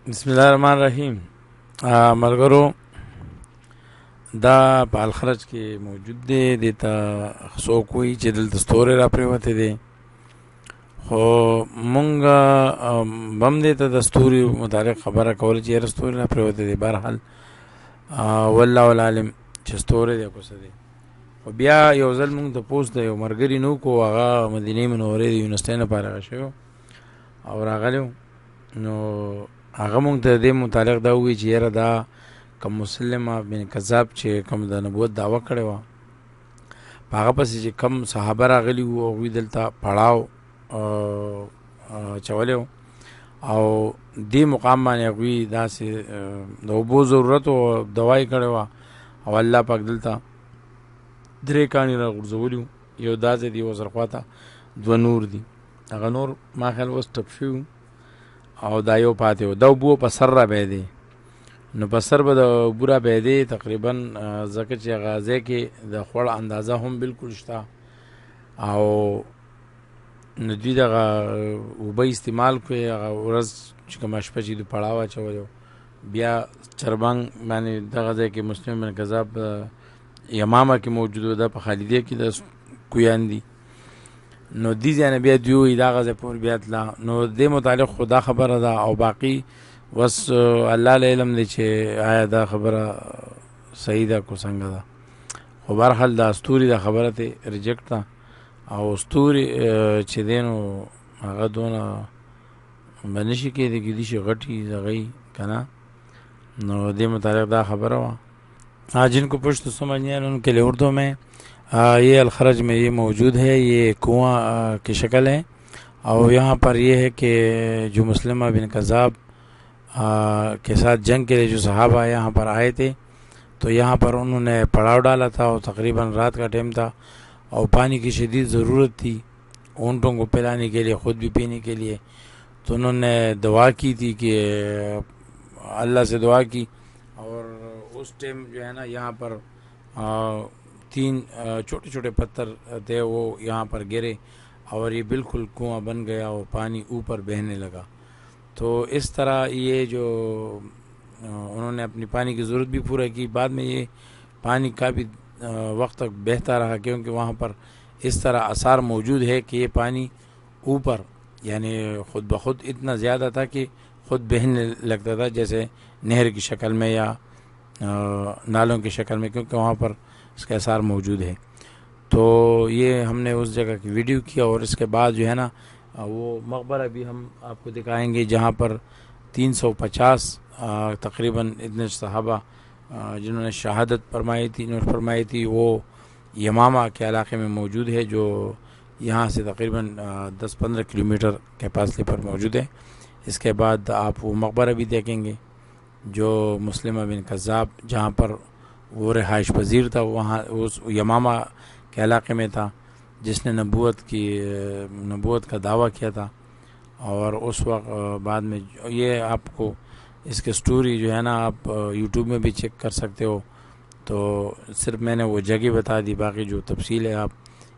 بسم الله الرحمن الرحیم. ملګرو دا په الخرج کې موجود دی. دته څوک وایي چې دلته ستوري را پرېوتې دی، خو مونږ بم دې ته د ستوري متعلق خبره کوله چې یاره ستوري را پرېوتې دی. بهرحال والله العالم چې ستوري دی کوڅه دی. خو بیا یو ځل مونږ د پوسټ د یو ملګري نو کو هغه مدینې منورې د یونیورسټۍ نه فارغه شوی او راغلی نو هغه مونږ ته د دې متعلق دا ووایي چې یاره دا کوم مسلمہ بن کذاب چې کوم د نبوت دعوه کړې وه په هغه پسې چې کوم صحابه راغلي وو هغوی دلته پړاو اچولی و او دې مقام باندې هغوی داسې د اوبو ضرورت و دوا یې کړې وه او الله پاک دلته درې کاڼي را غورځولي وو. یو داسې دي ورسره خواته دوه نور دي، هغه نور ما خیال اوس ټپ شوي او دا یو پاتې و. دا اوبو په سر را بهیدې نو په سر به د اوبو را بهیدې تقریبا ځکه چې هغه ځای کې د خوړ اندازه هم بالکل شته او نو دوی دغه اوبه استعمال کړې. هغه ورځ چې کومه شپه چې دوی پړاو اچولی بیا چربنګ باندې دغه ځای کې مسلم بن کذاب اليمامه کې موجود و، دا په خالدیه کې د کویان دي. نو دې ځای نه بیا دوی وایي دغه ځای پورې بیا تله. نو دې متعلق خو دا خبره ده او باقي بس الله له علم دی چې آیا دا خبره صحیح ده کو څنګه ده. خو بهرحال دا ستوري دا خبره ته ریجکټ ده او ستوري چې دی نو هغه دونه به نشي کېدی کېدای شي غټي دغه که نه. نو دې متعلق دا خبره وه. جن کو پشت سمجھ نہیں آیا ان کے لیے اردو میں یہ الخرج میں یہ موجود ہے. یہ کنواں کی شکل ہے اور یہاں پر یہ ہے کہ جو مسلمہ بن کذاب کے ساتھ جنگ کے لیے جو صحابہ یہاں پر آئے تھے تو یہاں پر انہوں نے پڑاؤ ڈالا تھا اور تقریباً رات کا ٹائم تھا اور پانی کی شدید ضرورت تھی اونٹوں کو پلانے کے لیے، خود بھی پینے کے لیے. تو انہوں نے دعا کی تھی کہ اللہ سے دعا کی اور اس ٹائم جو ہے نا یہاں پر 3 چھوٹے چھوٹے پتھر تھے وہ یہاں پر گرے اور یہ بالکل کنواں بن گیا اور پانی اوپر بہنے لگا. تو اس طرح یہ جو انہوں نے اپنی پانی کی ضرورت بھی پورا کی. بعد میں یہ پانی کافی وقت تک بہتا رہا کیونکہ وہاں پر اس طرح آثار موجود ہے کہ یہ پانی اوپر یعنی خود بخود اتنا زیادہ تھا کہ خود بہنے لگتا تھا جیسے نہر کی شکل میں یا نالوں کی شکل میں، کیونکہ وہاں پر اس کے آثار موجود ہے. تو یہ ہم نے اس جگہ کی ویڈیو کیا اور اس کے بعد جو ہے نا وہ مقبرہ بھی ہم آپ کو دکھائیں گے جہاں پر 350 تقریباً اتنے صحابہ جنہوں نے شہادت فرمائی تھی وہ اليمامه کے علاقے میں موجود ہے جو یہاں سے تقریباً 10-15 کلومیٹر کے فاصلے پر موجود ہے. اس کے بعد آپ وہ مقبرہ بھی دیکھیں گے جو مسلمہ بن کذاب جہاں پر وہ رہائش پذیر تھا وہاں اس اليمامه کے علاقے میں تھا جس نے نبوت کا دعویٰ کیا تھا. اور اس وقت بعد میں یہ آپ کو اس کے سٹوری جو ہے نا آپ یوٹیوب میں بھی چیک کر سکتے ہو. تو صرف میں نے وہ جگہ بتا دی، باقی جو تفصیل ہے آپ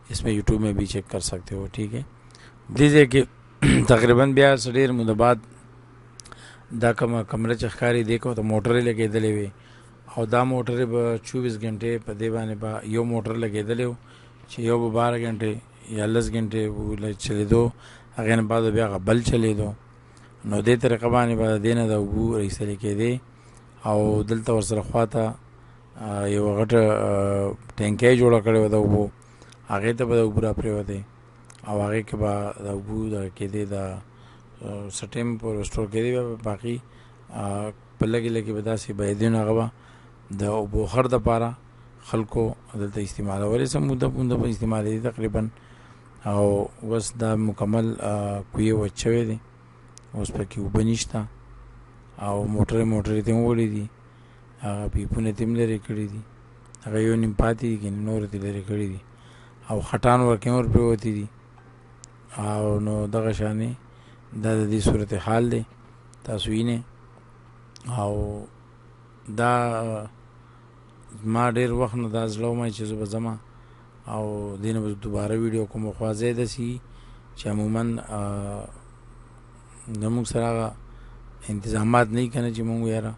اس میں یوٹیوب میں بھی چیک کر سکتے ہو. ٹھیک ہے دیجیے کہ تقریباً بیا سډیر مده بعد دا کمره چې ښکاري دیکھو ته موټرې لګېدلې وې او دا موټرې به 24 غنټې په دې باندې به یو موټر لګېدلی و چې یو به 12 غنټې یا 10 غنټې چلېدو، هغې نه بعد بیا هغه بل چلېدو. نو دې طریقه باندې به د دې نه د اوبو راایستلې کېدې او دلته ورسره خواته یوه غټه ټینکۍ جوړه کړې وه د اوبو، هغې ته به د اوبو را پرېوتې او هغې کې به د اوبو دغه کېدې د څه ټایم پورې سټور کېدې بیا باقي په لږې لږې به داسې بهېدې نو هغه به د اوبو خر دپاره خلکو دلته استعمالولې څه موده به استعمالېدې تقریبا. او اوس دا مکمل کویې وچ شوی دی، اوس پکې اوبه نشته او موټرې ته هم وړي دي، هغه پیپونه ته هم لرې کړي دي، هغه یو نیم پاتې دي که نور ته لرې کړي دي او خټان ورکې ور پرېوتي دي. او نو دغه شانې دا د دې صورت حال دی تاسو وینئ. او دا ما ډېر وخت نه دا زړه ومه چې زه به ځمه او دې نه به دوباره ویډیو کوم. خو ځای داسې چې عموما زموږ سره هغه انتظامات نه کنه چې مونږ یاره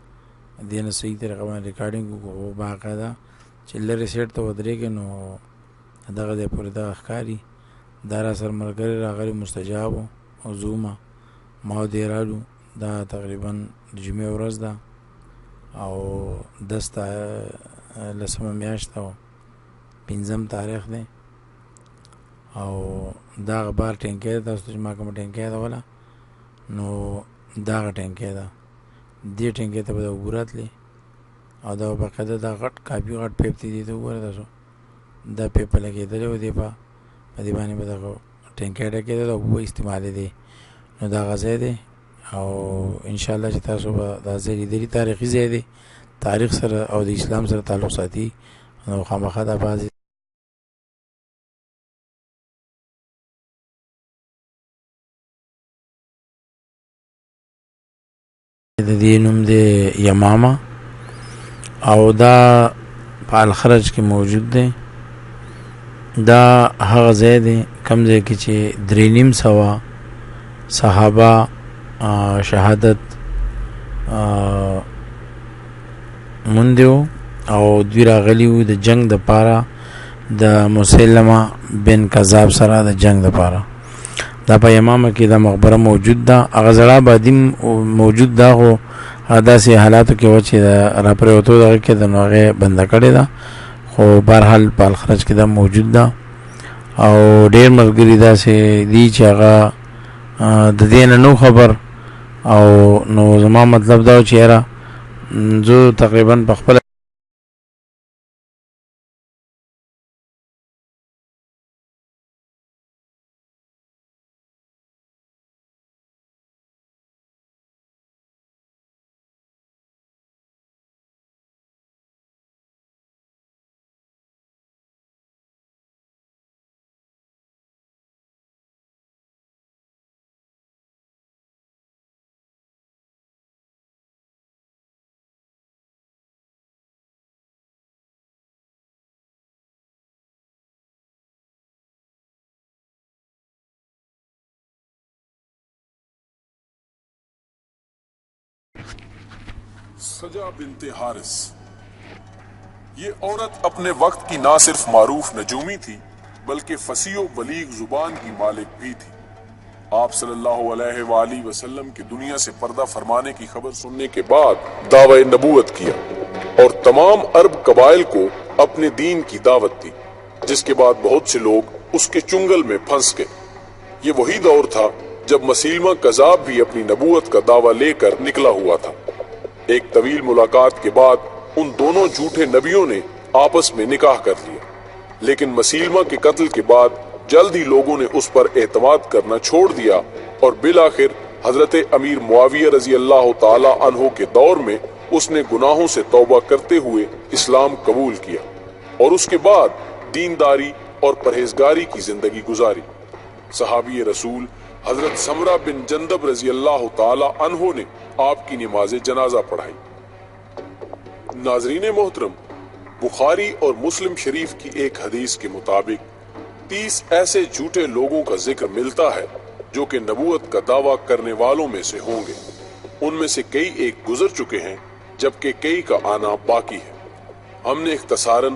دې نه صحیح طریقه باندې ریکارډینګ وکړو. باقاعده چې لرې سیټ ته ودرېږې نو دغه ځای پورې دغه ښکاري. دا را سره ملګری راغلی مستجاب او زوما ما دې رالو. دا تقریبا د جمعې ورځ ده او 10 میاشت او 5 تاریخ دی او دا غبار ټینکۍ ده. تاسو چې ما کومه ټینکۍ ده وله نو دغه ټینکۍ ده. دې ټینکۍ ته به د اوبه راتلې او دا باقاعده دا غټ کافي غټ پیپ دی. دې ته وګوره تاسو دا پیپ په لګېدلی و. دې په دې باندې به دغه ټینکۍ ډکېده د اوبه استعمالېدې. نو دغه ځای دی او انشاءالله چې تاسو به دا ځای لیدلي تاریخي ځای دی. تاریخ سره او د اسلام سره تعلق ساتي نو خامخا دا بعضې د دې نوم دی یمامه او دا په الخرج کې موجود دی. دا هغه ځای دی کوم ځای کې چې 350 صحابه شهادت مونږ او دوی راغلي وو د جنگ د پاره د مسلمہ بن کذاب سره د جنگ د پاره. دا په یمامه کې د مقبرہ موجود ده. هغه زړه آبادي موجود ده خو داسې حالاتو کې و چې را پرېوتو دغه کې د نو هغې بنده کړې ده خو بهرحال په الخرج کې دا موجود ده او ډېر ملګري داسې دي چې هغه د دې نه نو خبر او نو زما مطلب دا و چې یاره زه تقریبا په خپله سجا بنت حارث یہ عورت اپنے وقت کی نہ صرف معروف نجومی تھی بلکہ فصیح و بلیغ زبان کی مالک بھی تھی. آپ صلی اللہ علیہ وآلہ وسلم کی دنیا سے پردہ فرمانے کی خبر سننے کے بعد دعوی نبوت کیا اور تمام عرب قبائل کو اپنے دین کی دعوت دی جس کے بعد بہت سے لوگ اس کے چنگل میں پھنس گئے. یہ وہی دور تھا جب مسلمہ کذاب بھی اپنی نبوت کا دعویٰ لے کر نکلا ہوا تھا. ایک طویل ملاقات کے بعد ان دونوں جھوٹے نبیوں نے آپس میں نکاح کر لیا لیکن مسلمہ کے قتل کے بعد جلد ہی لوگوں نے اس پر اعتماد کرنا چھوڑ دیا اور بالآخر حضرت امیر معاویہ رضی اللہ تعالی عنہ کے دور میں اس نے گناہوں سے توبہ کرتے ہوئے اسلام قبول کیا اور اس کے بعد دینداری اور پرہیزگاری کی زندگی گزاری. صحابی رسول حضرت سمرہ بن جندب رضی اللہ تعالی عنہ نے آپ کی نماز جنازہ پڑھائی. ناظرین محترم، بخاری اور مسلم شریف کی ایک حدیث کے مطابق 30 ایسے جھوٹے لوگوں کا ذکر ملتا ہے جو کہ نبوت کا دعویٰ کرنے والوں میں سے ہوں گے. ان میں سے کئی ایک گزر چکے ہیں جبکہ کئی کا آنا باقی ہے. ہم نے اختصاراً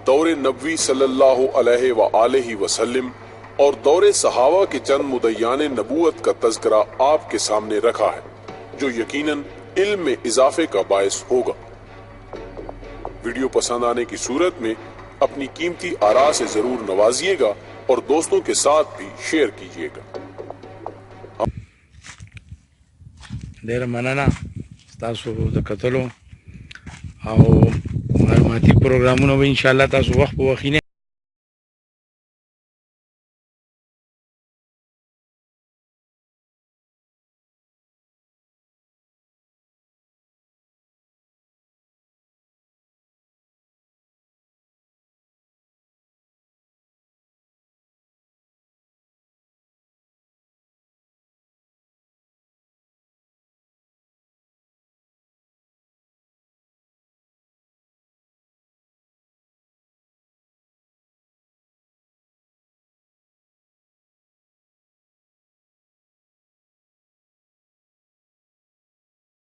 دور نبوی صلی اللہ علیہ وآلہ وسلم اور دور صحابہ کے چند مدعیان نبوت کا تذکرہ آپ کے سامنے رکھا ہے جو یقیناً علم میں اضافے کا باعث ہوگا. ویڈیو پسند آنے کی صورت میں اپنی قیمتی آراء سے ضرور نوازیے گا اور دوستوں کے ساتھ بھی شیئر کیجیے گا. ډېره مننه تاسو د کتلو او معلوماتي پروګرامونه به انشاءالله تاسو وخت په وخت